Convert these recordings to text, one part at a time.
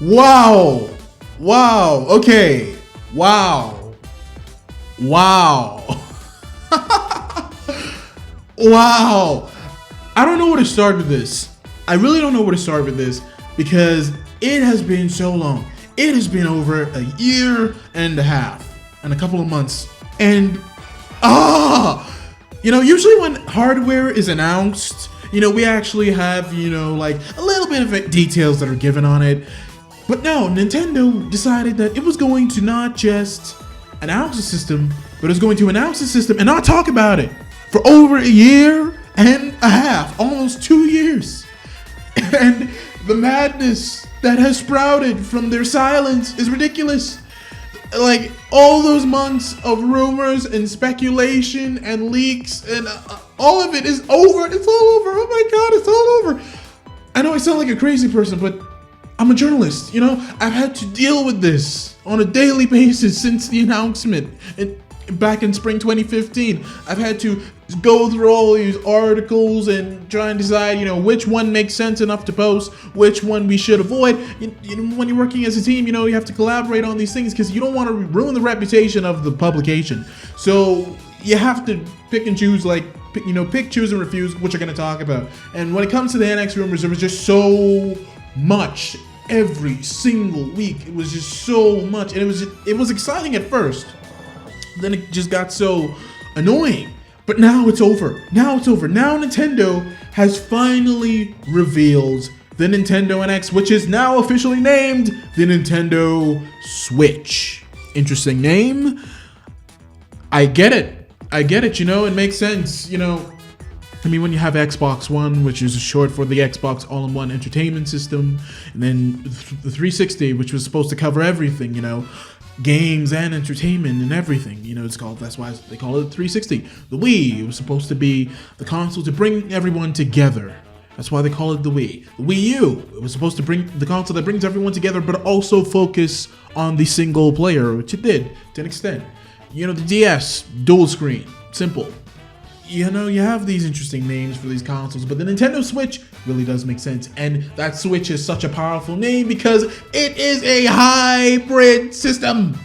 Wow. Wow. Okay. Wow. Wow. Wow. I don't know where to start with this. I really don't know where to start with this because it has been so long. It has been over a year and a half and a couple of months. And usually when hardware is announced, we actually have, like a little bit of details that are given on it. But no, Nintendo decided that it was going to not just announce the system, but it was going to announce the system and not talk about it for over a year and a half, almost 2 years. And the madness that has sprouted from their silence is ridiculous. Like all those months of rumors and speculation and leaks and all of it is over. It's all over. Oh my God, it's all over. I know I sound like a crazy person, but I'm a journalist, I've had to deal with this on a daily basis since the announcement back in spring 2015. I've had to go through all these articles and try and decide, which one makes sense enough to post, which one we should avoid. When you're working as a team, you have to collaborate on these things because you don't want to ruin the reputation of the publication. So you have to pick and choose, pick, choose, and refuse what you're going to talk about. And when it comes to the NX rumors, there was just so much every single week. It was just so much, and it was exciting at first. Then it just got so annoying. But now it's over. Now Nintendo has finally revealed the Nintendo NX, which is now officially named the Nintendo Switch. Interesting name. I get it. It makes sense. When you have Xbox One, which is short for the Xbox All-in-One Entertainment System, and then the 360, which was supposed to cover everything, games and entertainment and everything, that's why they call it 360. The Wii, it was supposed to be the console to bring everyone together. That's why they call it the Wii. The Wii U, it was supposed to bring the console that brings everyone together, but also focus on the single player, which it did to an extent. The DS, dual screen, simple. You have these interesting names for these consoles, but the Nintendo Switch really does make sense. And that Switch is such a powerful name because it is a hybrid system.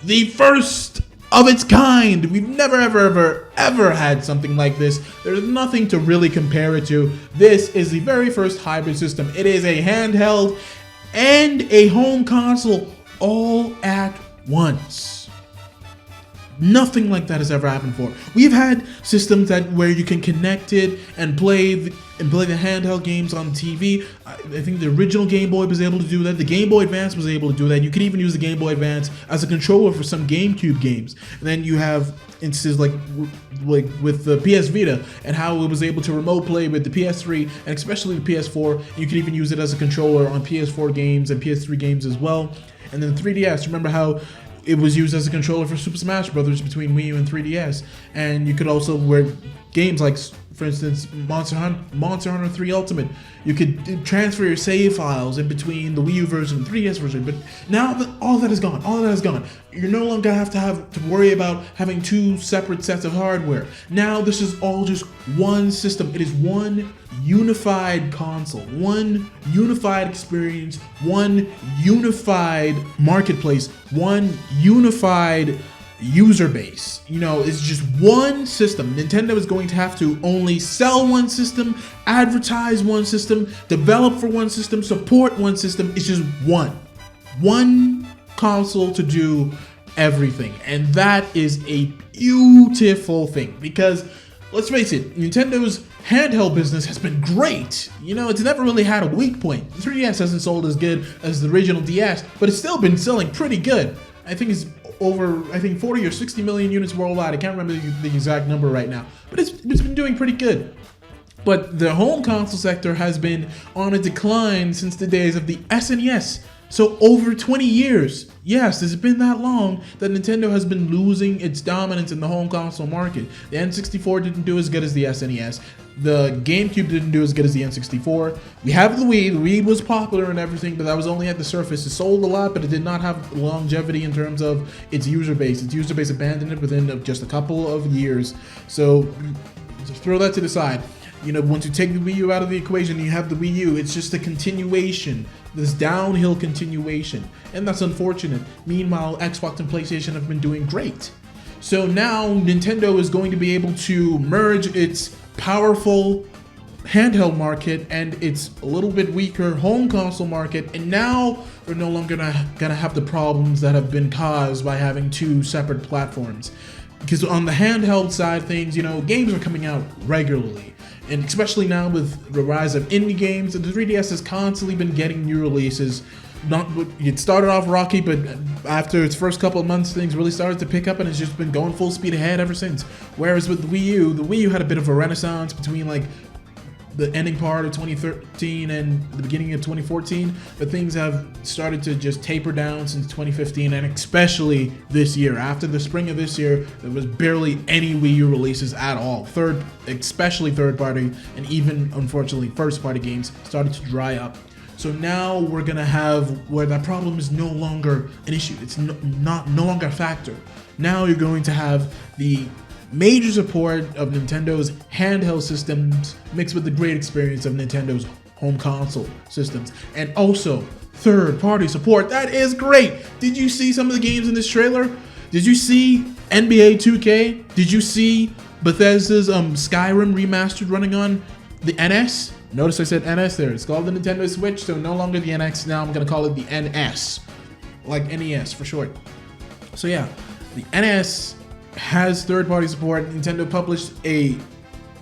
The first of its kind. We've never, ever had something like this. There's nothing to really compare it to. This is the very first hybrid system. It is a handheld and a home console all at once. Nothing like that has ever happened before. We've had systems where you can connect it and play the handheld games on TV. I think the original Game Boy was able to do that. The Game Boy Advance was able to do that. You could even use the Game Boy Advance as a controller for some GameCube games. And then you have instances like with the PS Vita and how it was able to remote play with the PS3 and especially the PS4. You could even use it as a controller on PS4 games and PS3 games as well. And then the 3DS, remember how it was used as a controller for Super Smash Brothers between Wii U and 3DS. And you could also wear games like, for instance, Monster Hunter 3 Ultimate. You could transfer your save files in between the Wii U version and 3DS version. But now that all that is gone, you're no longer have to worry about having two separate sets of hardware. Now this is all just one system. It is one unified console, one unified experience, one unified marketplace, one unified user base. It's just one system. Nintendo is going to have to only sell one system, advertise one system, develop for one system, support one system. It's just one console to do everything. And that is a beautiful thing because let's face it, Nintendo's handheld business has been great. It's never really had a weak point. The 3DS hasn't sold as good as the original DS, but it's still been selling pretty good. I think it's over 40 or 60 million units worldwide. I can't remember the exact number right now, but it's been doing pretty good. But the home console sector has been on a decline since the days of the SNES. So over 20 years, yes, it's been that long that Nintendo has been losing its dominance in the home console market. The N64 didn't do as good as the SNES. The GameCube didn't do as good as the N64. We have the Wii. The Wii was popular and everything, but that was only at the surface. It sold a lot, but it did not have longevity in terms of its user base. Its user base abandoned it within just a couple of years. So just throw that to the side. You know, once you take the Wii U out of the equation, you have the Wii U. It's just a continuation, this downhill continuation, and that's unfortunate. Meanwhile, Xbox and PlayStation have been doing great. So now Nintendo is going to be able to merge its powerful handheld market and its a little bit weaker home console market, and now we're no longer gonna have the problems that have been caused by having two separate platforms. Because on the handheld side of things, you know, games are coming out regularly, and especially now with the rise of indie games, the 3DS has constantly been getting new releases. It started off rocky, but after its first couple of months, things really started to pick up, and it's just been going full speed ahead ever since. Whereas with the Wii U had a bit of a renaissance between like the ending part of 2013 and the beginning of 2014, but things have started to just taper down since 2015, and especially this year. After the spring of this year, there was barely any Wii U releases at all. Especially third party, and even unfortunately first party games started to dry up. So now we're gonna have where that problem is no longer an issue. It's no longer a factor. Now you're going to have the major support of Nintendo's handheld systems mixed with the great experience of Nintendo's home console systems, and also third-party support. That is great. Did you see some of the games in this trailer? Did you see NBA 2K? Did you see Bethesda's Skyrim remastered running on the NS? Notice I said NS there. It's called the Nintendo Switch, so no longer the NX. Now I'm gonna call it the NS, like NES for short. So yeah, the NS has third-party support. Nintendo published a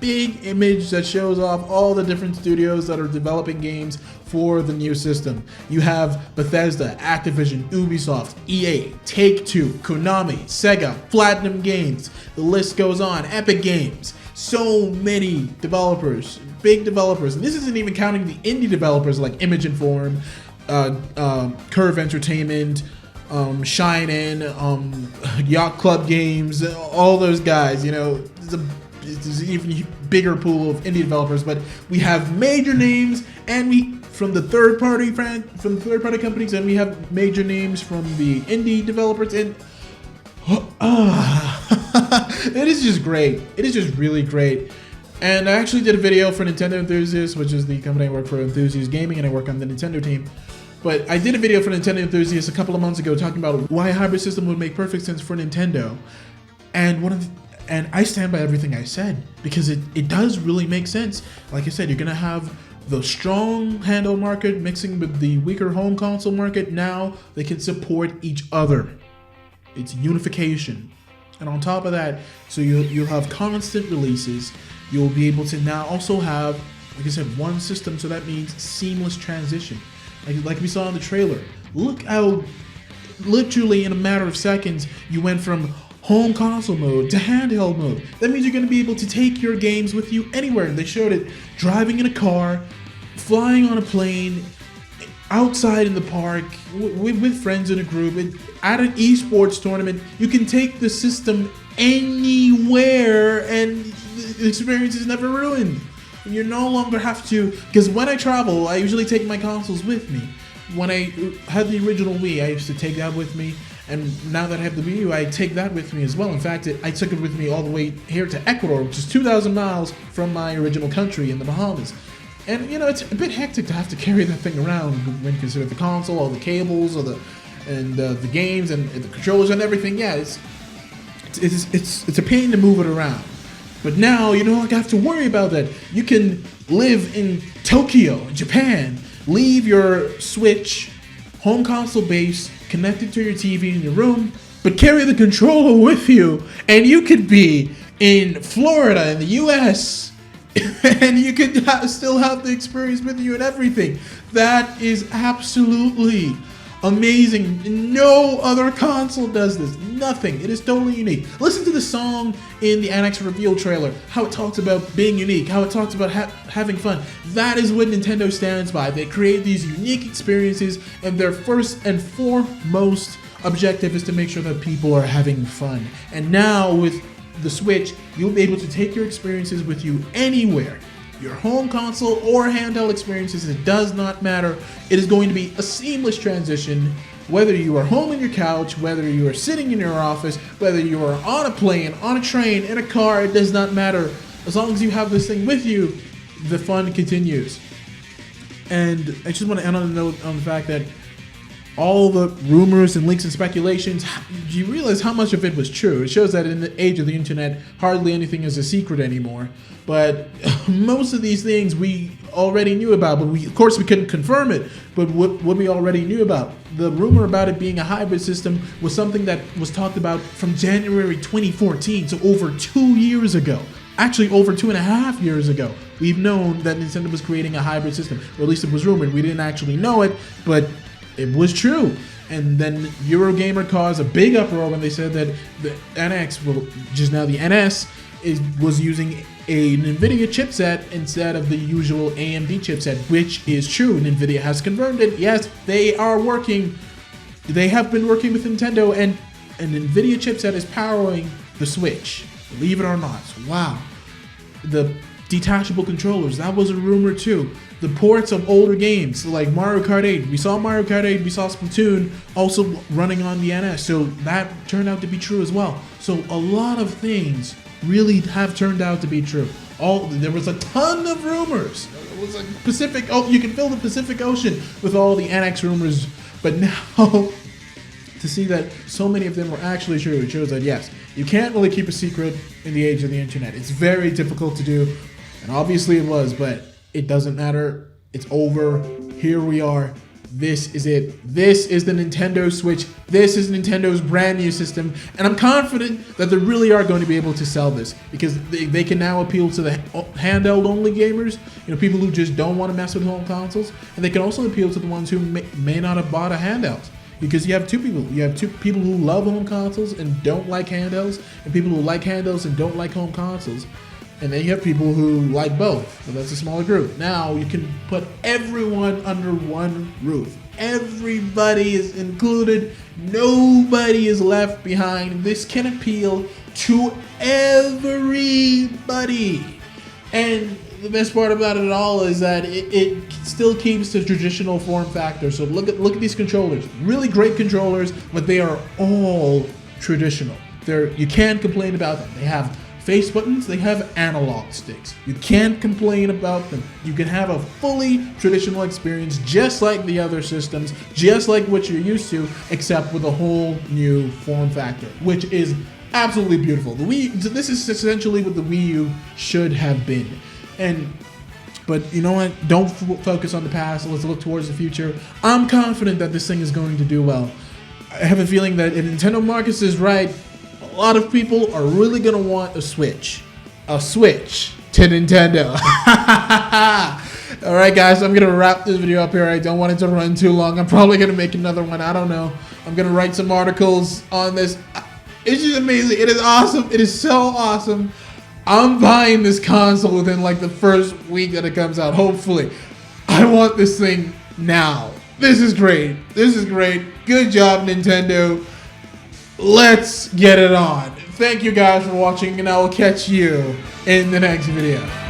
big image that shows off all the different studios that are developing games for the new system. You have Bethesda, Activision, Ubisoft, EA, Take-Two, Konami, Sega, Platinum Games. The list goes on. Epic Games. So many developers, big developers, and this isn't even counting the indie developers like Image and Form, Curve Entertainment, Shine-In, Yacht Club Games, all those guys. You know, there's an even bigger pool of indie developers, but we have major names, and from the third party companies, and we have major names from the indie developers, and it is just great. It is just really great. And I actually did a video for Nintendo Enthusiasts, which is the company I work for, Enthusiast Gaming, and I work on the Nintendo team. But I did a video for Nintendo Enthusiasts a couple of months ago talking about why a hybrid system would make perfect sense for Nintendo. And I stand by everything I said, because it does really make sense. Like I said, you're gonna have the strong handheld market mixing with the weaker home console market. Now they can support each other. It's unification. And on top of that, so you'll have constant releases. You'll be able to now also have, like I said, one system, so that means seamless transition. Like we saw in the trailer. Look how literally in a matter of seconds you went from home console mode to handheld mode. That means you're going to be able to take your games with you anywhere. And they showed it driving in a car, flying on a plane, outside in the park, with friends in a group, at an esports tournament. You can take the system anywhere and the experience is never ruined. You no longer have to, because when I travel, I usually take my consoles with me. When I had the original Wii, I used to take that with me, and now that I have the Wii U, I take that with me as well. In fact, I took it with me all the way here to Ecuador, which is 2,000 miles from my original country in the Bahamas. And you know, it's a bit hectic to have to carry that thing around when you consider the console, all the cables, the games and the controllers and everything. Yeah, it's a pain to move it around. But now you don't have to worry about that. You can live in Tokyo, Japan, leave your Switch home console base connected to your TV in your room, but carry the controller with you, and you could be in Florida in the US, and you could still have the experience with you and everything. That is absolutely amazing. No other console does this. Nothing. It is totally unique. Listen to the song in the Annex reveal trailer, how it talks about being unique, how it talks about having fun. That is what Nintendo stands by. They create these unique experiences, and their first and foremost objective is to make sure that people are having fun. And now with the Switch, you'll be able to take your experiences with you anywhere. Your home console or handheld experiences, it does not matter. It is going to be a seamless transition, whether you are home on your couch, whether you are sitting in your office, whether you are on a plane, on a train, in a car, it does not matter. as long as you have this thing with you, the fun continues. And I just want to end on a note on the fact that all the rumors and leaks and speculations, you realize how much of it was true. It shows that in the age of the internet, hardly anything is a secret anymore. But most of these things we already knew about, but of course we couldn't confirm it, but what we already knew about. The rumor about it being a hybrid system was something that was talked about from January 2014, so over 2 years ago. Actually, over 2.5 years ago, we've known that Nintendo was creating a hybrid system, or at least it was rumored. We didn't actually know it, but it was true. And then Eurogamer caused a big uproar when they said that the NX, well, just now the NS, was using a NVIDIA chipset instead of the usual AMD chipset, which is true. NVIDIA has confirmed it. Yes, they are working. They have been working with Nintendo, and an NVIDIA chipset is powering the Switch. Believe it or not. Wow. The detachable controllers, that was a rumor too. The ports of older games like Mario Kart 8. We saw Mario Kart 8, we saw Splatoon also running on the NS, so that turned out to be true as well. So a lot of things really have turned out to be true. There was a ton of rumors. It was like Pacific, you can fill the Pacific Ocean with all the NX rumors, but now to see that so many of them were actually true, it shows that yes, you can't really keep a secret in the age of the internet. It's very difficult to do, and obviously it was, but it doesn't matter. It's over. Here we are. This is it. This is the Nintendo Switch. This is Nintendo's brand new system. And I'm confident that they really are going to be able to sell this because they can now appeal to the handheld only gamers, people who just don't want to mess with home consoles. And they can also appeal to the ones who may not have bought a handheld. Because you have two people. You have two people who love home consoles and don't like handhelds, and people who like handhelds and don't like home consoles. And then you have people who like both, but that's a smaller group. Now you can put everyone under one roof. Everybody is included. Nobody is left behind. This can appeal to everybody. And the best part about it all is that it still keeps the traditional form factor. So look at these controllers. Really great controllers, but they are all traditional. You can't complain about them. They have face buttons, they have analog sticks. You can't complain about them. You can have a fully traditional experience just like the other systems, just like what you're used to, except with a whole new form factor, which is absolutely beautiful. This is essentially what the Wii U should have been. But you know what? Don't focus on the past. Let's look towards the future. I'm confident that this thing is going to do well. I have a feeling that if Nintendo Marcus is right, a lot of people are really going to want a Switch. A Switch to Nintendo. Alright guys, I'm going to wrap this video up here. I don't want it to run too long. I'm probably going to make another one. I don't know. I'm going to write some articles on this. It's just amazing. It is awesome. It is so awesome. I'm buying this console within like the first week that it comes out, hopefully. I want this thing now. This is great. This is great. Good job, Nintendo. Let's get it on. Thank you guys for watching, and I will catch you in the next video.